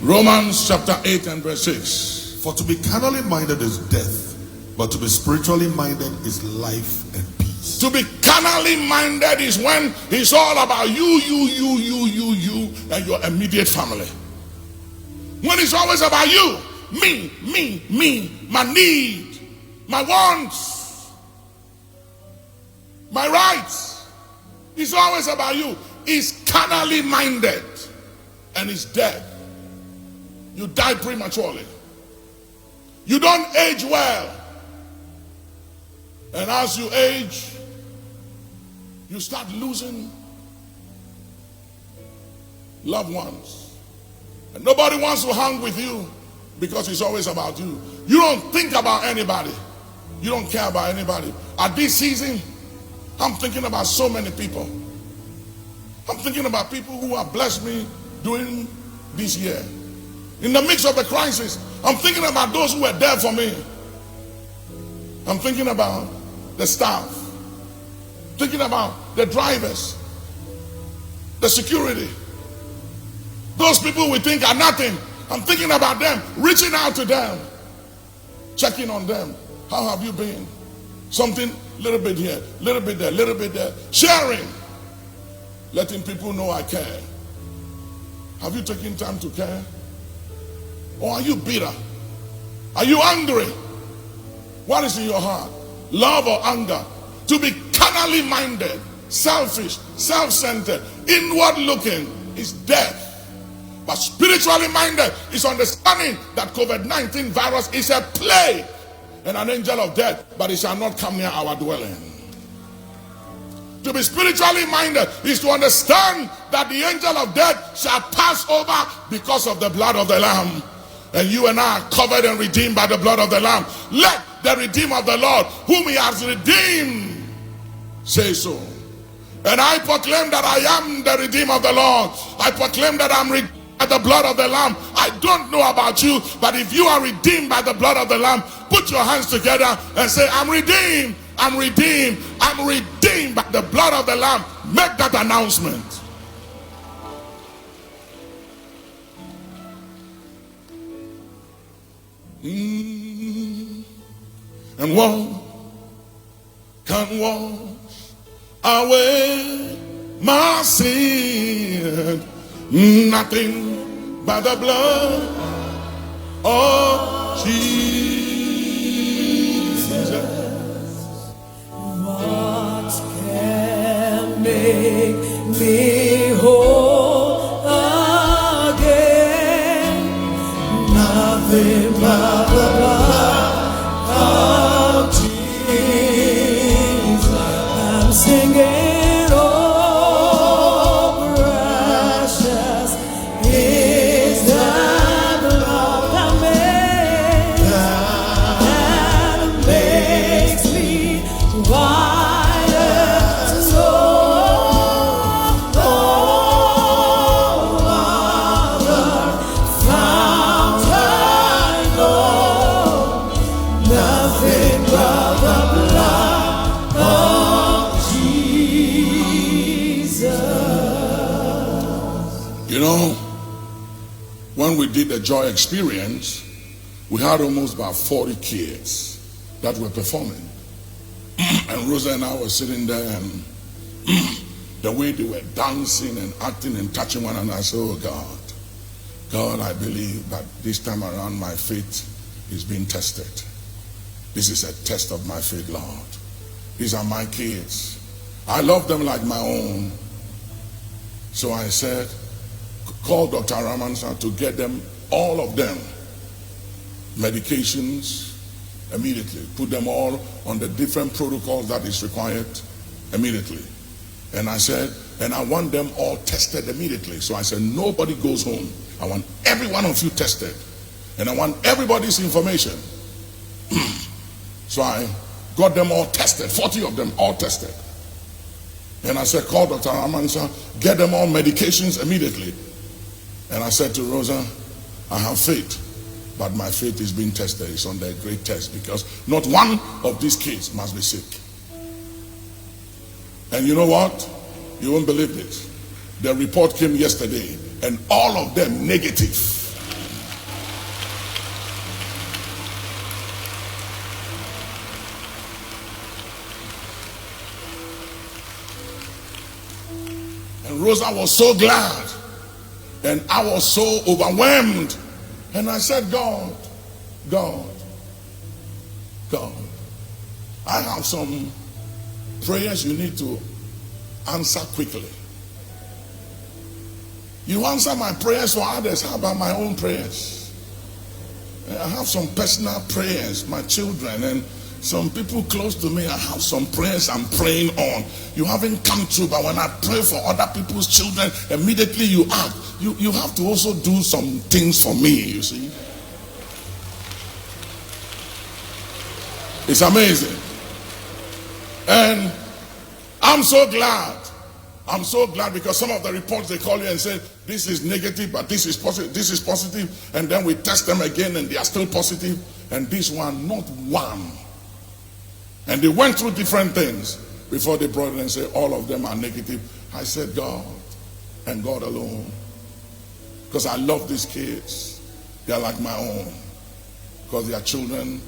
Romans chapter 8 and verse 6. For to be carnally minded is death, but to be spiritually minded is life and peace. To be carnally minded is when it's all about you, and your immediate family. When it's always about you, me, my need, my wants, my rights. It's always about you. It's carnally minded and it's dead. You die prematurely. You don't age well. And as you age, you start losing loved ones. And nobody wants to hang with you because it's always about you. You don't think about anybody. You don't care about anybody. At this season, I'm thinking about so many people. I'm thinking about people who have blessed me during this year. In the midst of the crisis, I'm thinking about those who were there for me. I'm thinking about the staff, thinking about the drivers, the security. Those people we think are nothing. I'm thinking about them, reaching out to them, checking on them. How have you been? Something, little bit here, little bit there, little bit there. Sharing, letting people know I care. Have you taken time to care? Or are you bitter? Are you angry? What is in your heart? Love or anger? To be carnally minded, selfish, self-centered, inward looking is death. But spiritually minded is understanding that COVID-19 virus is a plague and an angel of death, but it shall not come near our dwelling. To be spiritually minded is to understand that the angel of death shall pass over because of the blood of the Lamb. And you and I are covered and redeemed by the blood of the Lamb. Let the Redeemer of the Lord, whom he has redeemed, say so. And I proclaim that I am the Redeemer of the Lord. I proclaim that I'm redeemed by the blood of the Lamb. I don't know about you, but if you are redeemed by the blood of the Lamb, put your hands together and say, I'm redeemed, I'm redeemed, I'm redeemed by the blood of the Lamb. Make that announcement. And what can wash away my sin? Nothing but the blood of Jesus. What can make me whole again? Nothing but the blood of Jesus. I'm singing. You know, when we did the Joy Experience, we had almost about 40 kids that were performing. And Rosa and I were sitting there, and the way they were dancing and acting and touching one another, I said, oh God, I believe that this time around my faith is being tested. This is a test of my faith, Lord. These are my kids. I love them like my own. So I said, call Dr. Ramansa to get them, all of them, medications immediately. Put them all on the different protocols that is required immediately. And I said, and I want them all tested immediately. So I said, nobody goes home. I want every one of you tested. And I want everybody's information. So I got them all tested, 40 of them all tested. And I said, call Dr. Ramansa, get them all medications immediately. And I said to Rosa, I have faith, but my faith is being tested. It's on the great test, because not one of these kids must be sick. And you know what? You won't believe this. The report came yesterday, and all of them negative. Rosa was so glad. And I was so overwhelmed. And I said, God, I have some prayers you need to answer quickly. You answer my prayers for others. How about my own prayers? I have some personal prayers, my children, and some people close to me. I have some prayers I'm praying on. You haven't come true, but when I pray for other people's children, immediately you act. You have to also do some things for me, you see. It's amazing. And I'm so glad. I'm so glad because some of the reports they call you and say, this is negative, but this is positive, this is positive. And then we test them again and they are still positive. And this one, not one. And they went through different things before they brought it and said, all of them are negative. I said, God and God alone. Because I love these kids. They are like my own. Because they are children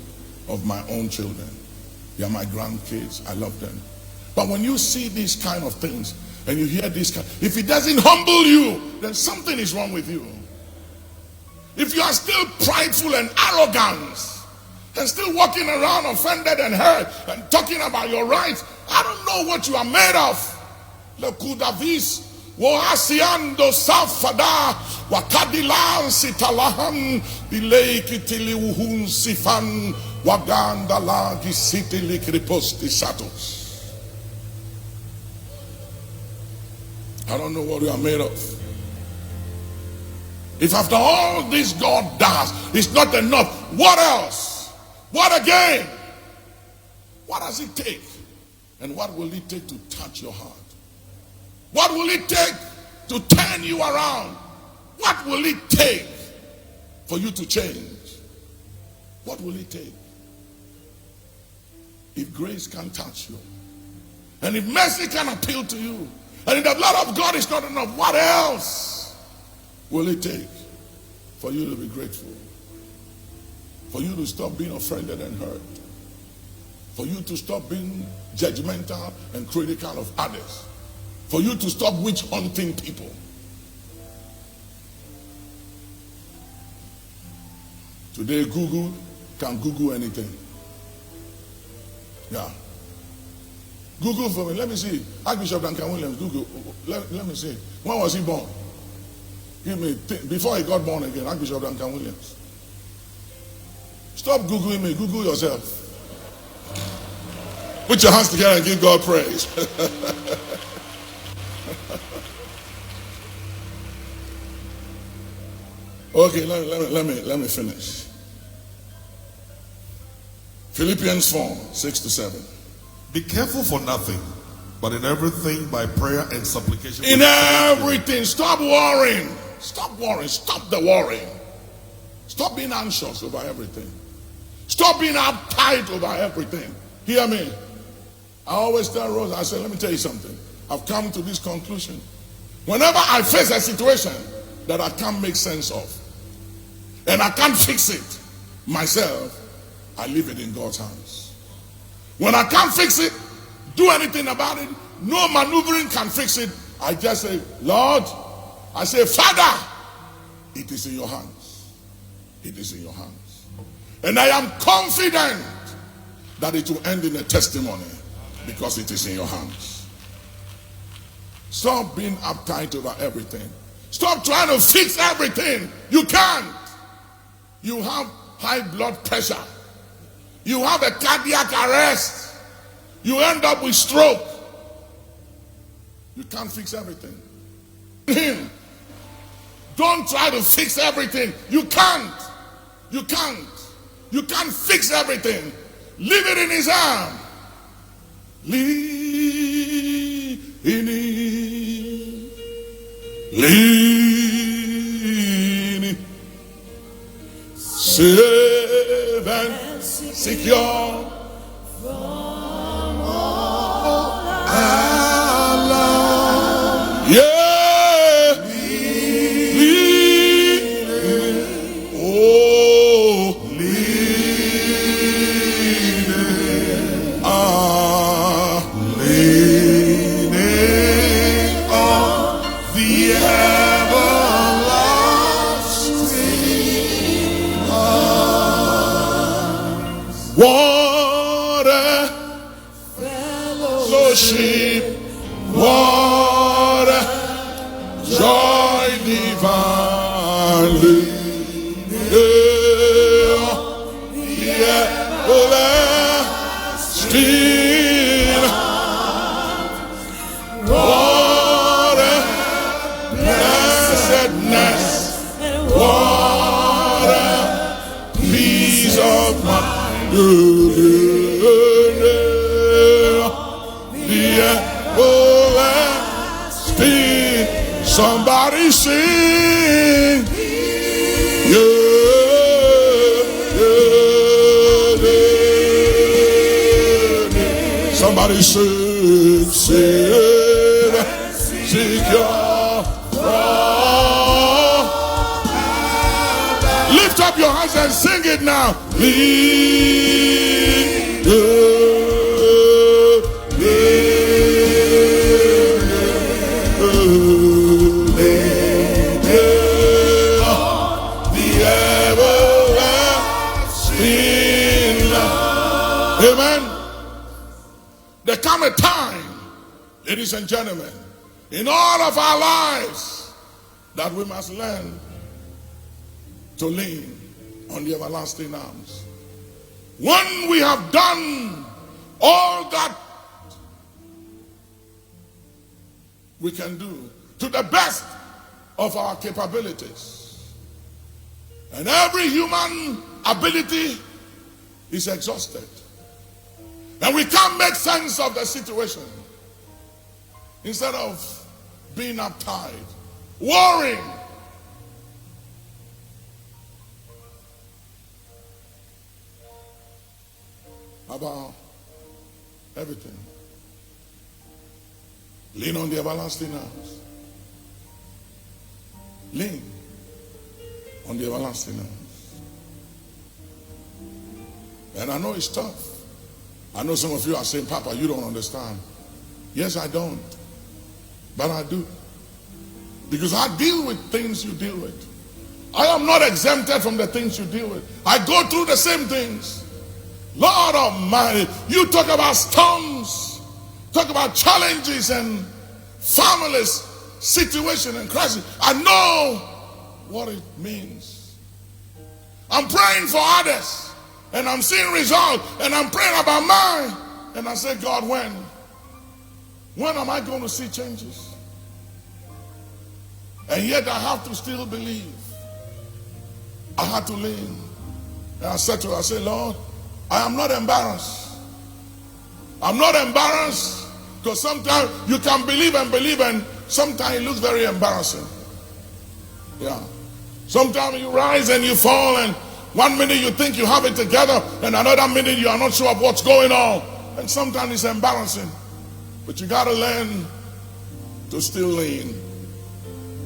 of my own children. They are my grandkids. I love them. But when you see these kind of things, and you hear this kind, if it doesn't humble you, then something is wrong with you. If you are still prideful and arrogant, and still walking around offended and hurt, and talking about your rights, I don't know what you are made of. Lekudavis, Woasiando Safada, Wakadilan Sitalahan, Bileikitili Uhun Sifan, Wagandala Gisitili Kriposti Satos. I don't know what you are made of. If after all this God does, it's not enough, what else? What again? What does it take? And what will it take to touch your heart? What will it take to turn you around? What will it take for you to change? What will it take? If grace can touch you, and if mercy can appeal to you, and if the blood of God is not enough, what else will it take for you to be grateful? For you to stop being offended and hurt? For you to stop being judgmental and critical of others? For you to stop witch hunting people? Today Google can Google anything. Yeah. Google for me. Let me see. Archbishop Duncan-Williams. Google. Let me see. When was he born? Give me before he got born again. Archbishop Duncan-Williams. Stop Googling me. Google yourself. Put your hands together and give God praise. Okay, let me finish. Philippians 4, 6-7. Be careful for nothing, but in everything by prayer and supplication. In everything. Stop worrying. Stop worrying. Stop the worrying. Stop being anxious over everything. Stop being uptight over everything. Hear me. I always tell Rose, I say, let me tell you something. I've come to this conclusion. Whenever I face a situation that I can't make sense of, and I can't fix it myself, I leave it in God's hands. When I can't fix it, do anything about it, no maneuvering can fix it, I just say, Lord, I say, Father, it is in your hands. It is in your hands. And I am confident that it will end in a testimony because it is in your hands. Stop being uptight over everything. Stop trying to fix everything. You can't. You have high blood pressure. You have a cardiac arrest. You end up with stroke. You can't fix everything. Don't try to fix everything. You can't. You can't. You can't fix everything. Leave it in his hand. Leave in save and secure from all alarm. Yeah. Lead. Oh, leading. Leaning on lean the everlasting. What a blessedness, what a peace of mind. The everlasting. Somebody sing. Somebody sing, sing, secure. Lift up your hands and sing it now. Amen. There come a time, ladies and gentlemen, in all of our lives that we must learn to lean on the everlasting arms. When we have done all that we can do to the best of our capabilities, and every human ability is exhausted, and we can't make sense of the situation, instead of being uptight, worrying, about everything, lean on the everlasting arms. Lean on the everlasting arms. And I know it's tough. I know some of you are saying, Papa, you don't understand. Yes, I don't. But I do. Because I deal with things you deal with. I am not exempted from the things you deal with. I go through the same things. Lord Almighty, you talk about storms, talk about challenges and families, situation and crisis. I know what it means. I'm praying for others, and I'm seeing results, and I'm praying about mine. And I say, God, when am I going to see changes? And yet I have to still believe. I had to lean. And I said to her, I said, Lord, I am not embarrassed. I'm not embarrassed, because sometimes you can believe and sometimes it looks very embarrassing. Yeah. Sometimes you rise and you fall, and one minute you think you have it together, and another minute you are not sure of what's going on. And sometimes it's embarrassing. But you got to learn to still lean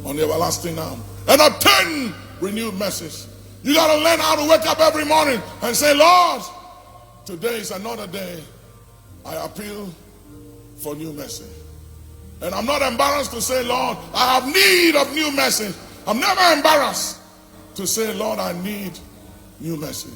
on the everlasting arm and obtain renewed mercies. You got to learn how to wake up every morning and say, Lord, today is another day. I appeal for new mercy. And I'm not embarrassed to say, Lord, I have need of new mercy. I'm never embarrassed to say, Lord, I need new mercy.